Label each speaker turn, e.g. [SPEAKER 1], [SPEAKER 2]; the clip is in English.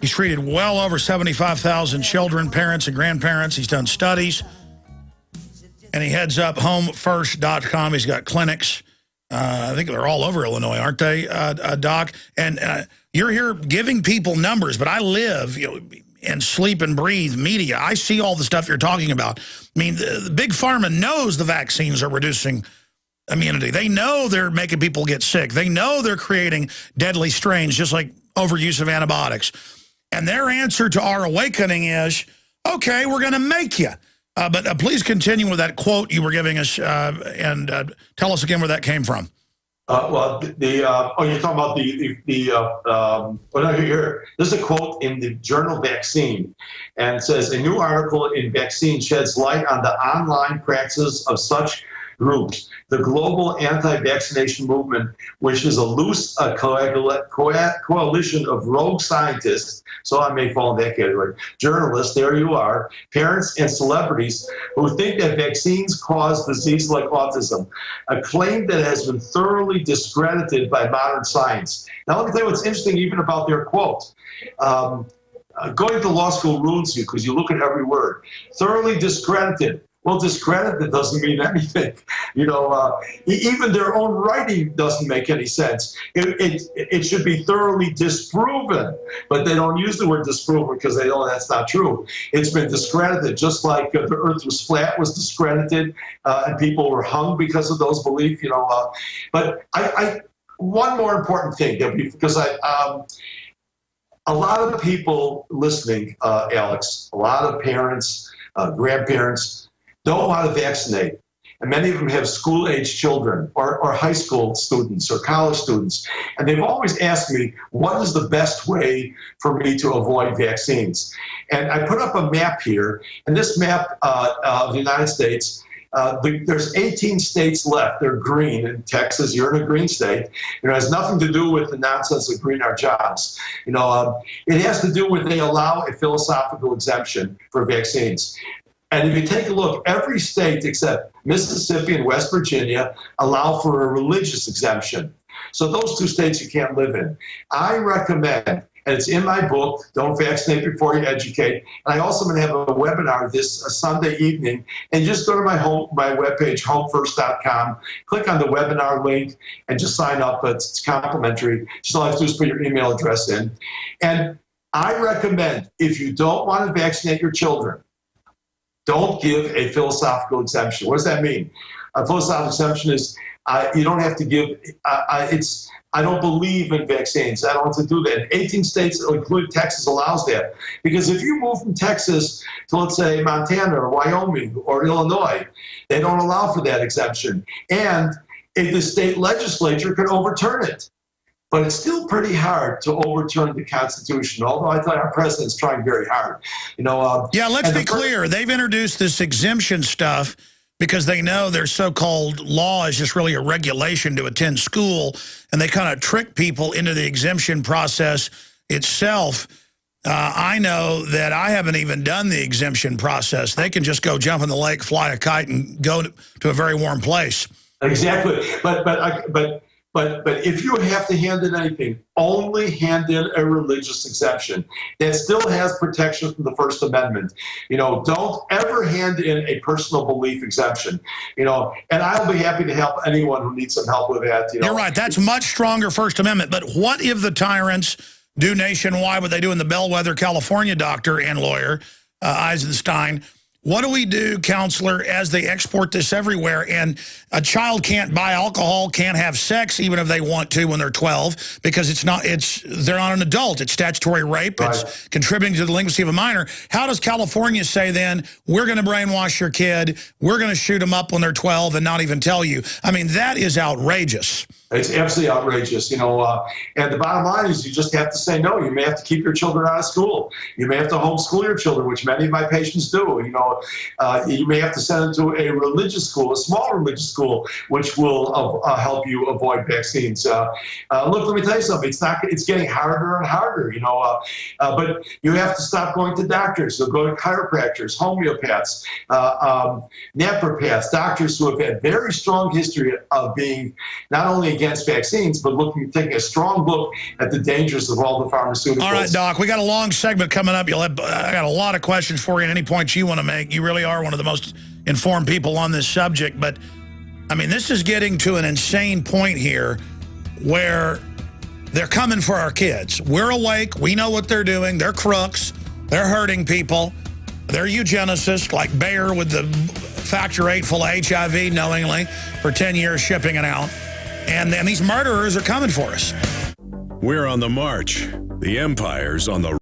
[SPEAKER 1] He's treated well over 75,000 children, parents, and grandparents. He's done studies. And he heads up homefirst.com. He's got clinics. I think they're all over Illinois, aren't they, Doc? And you're here giving people numbers, but I live and sleep and breathe media. I see all the stuff you're talking about. I mean, the Big Pharma knows the vaccines are reducing immunity. They know they're making people get sick. They know they're creating deadly strains, just like overuse of antibiotics. And their answer to our awakening is, okay, we're going to make you. But please continue with that quote you were giving us and tell us again where that came from.
[SPEAKER 2] Well, you're talking about here. There's a quote in the journal Vaccine, and it says, a new article in Vaccine sheds light on the online practices of such groups. The global anti-vaccination movement, which is a loose coalition of rogue scientists, so I may fall in that category, journalists, there you are, parents and celebrities who think that vaccines cause disease like autism, a claim that has been thoroughly discredited by modern science. Now let me tell you what's interesting even about their quote. Going to law school ruins you because you look at every word. Thoroughly discredited. Well, discredited doesn't mean anything. Even their own writing doesn't make any sense. It should be thoroughly disproven, but they don't use the word disproven because they know that's not true. It's been discredited, just like the earth was flat was discredited, and people were hung because of those beliefs, But one more important thing, because a lot of the people listening, Alex, a lot of parents, grandparents, don't want to vaccinate. And many of them have school-age children or high school students or college students. And they've always asked me, what is the best way for me to avoid vaccines? And I put up a map here. And this map of the United States, there's 18 states left. They're green. In Texas, you're in a green state. It has nothing to do with the nonsense of green our jobs. It has to do with they allow a philosophical exemption for vaccines. And if you take a look, every state except Mississippi and West Virginia allow for a religious exemption. So those two states you can't live in. I recommend, and it's in my book, Don't Vaccinate Before You Educate. And I also am going to have a webinar this Sunday evening. And just go to my webpage, homefirst.com, click on the webinar link, and just sign up. It's complimentary. Just all you have to do is put your email address in. And I recommend, if you don't want to vaccinate your children, don't give a philosophical exemption. What does that mean? A philosophical exemption is you don't have to give. I don't believe in vaccines. I don't want to do that. 18 states, including Texas, allows that. Because if you move from Texas to, let's say, Montana or Wyoming or Illinois, they don't allow for that exemption. And if the state legislature can overturn it. But it's still pretty hard to overturn the Constitution, although I thought our president's trying very hard.
[SPEAKER 1] Yeah, let's be clear. They've introduced this exemption stuff because they know their so-called law is just really a regulation to attend school, and they kind of trick people into the exemption process itself. I know that I haven't even done the exemption process. They can just go jump in the lake, fly a kite, and go to a very warm place.
[SPEAKER 2] Exactly. But if you have to hand in anything, only hand in a religious exemption that still has protection from the First Amendment. Don't ever hand in a personal belief exemption. And I'll be happy to help anyone who needs some help with that.
[SPEAKER 1] You're right. That's much stronger First Amendment. But what if the tyrants do nationwide what they do in the Bellwether, California doctor and lawyer, Eisenstein? What do we do, counselor, as they export this everywhere? And a child can't buy alcohol, can't have sex, even if they want to when they're 12, because they're not an adult. It's statutory rape. Right. It's contributing to the delinquency of a minor. How does California say then, we're going to brainwash your kid, we're going to shoot them up when they're 12 and not even tell you? I mean, that is outrageous.
[SPEAKER 2] It's absolutely outrageous, and the bottom line is you just have to say no. You may have to keep your children out of school. You may have to homeschool your children, which many of my patients do. You may have to send them to a religious school, a small religious school, which will help you avoid vaccines. Look, let me tell you something. It's getting harder and harder, but you have to stop going to doctors. So go to chiropractors, homeopaths, naturopaths, doctors who have had very strong history of being not only against vaccines, but taking a strong look at the dangers of all the pharmaceuticals.
[SPEAKER 1] All right, Doc, we got a long segment coming up. I got a lot of questions for you and any points you want to make. You really are one of the most informed people on this subject. But, I mean, this is getting to an insane point here where they're coming for our kids. We're awake. We know what they're doing. They're crooks. They're hurting people. They're eugenicists, like Bayer with the factor 8 full of HIV knowingly for 10 years shipping it out. And then these murderers are coming for us.
[SPEAKER 3] We're on the march. The empire's on the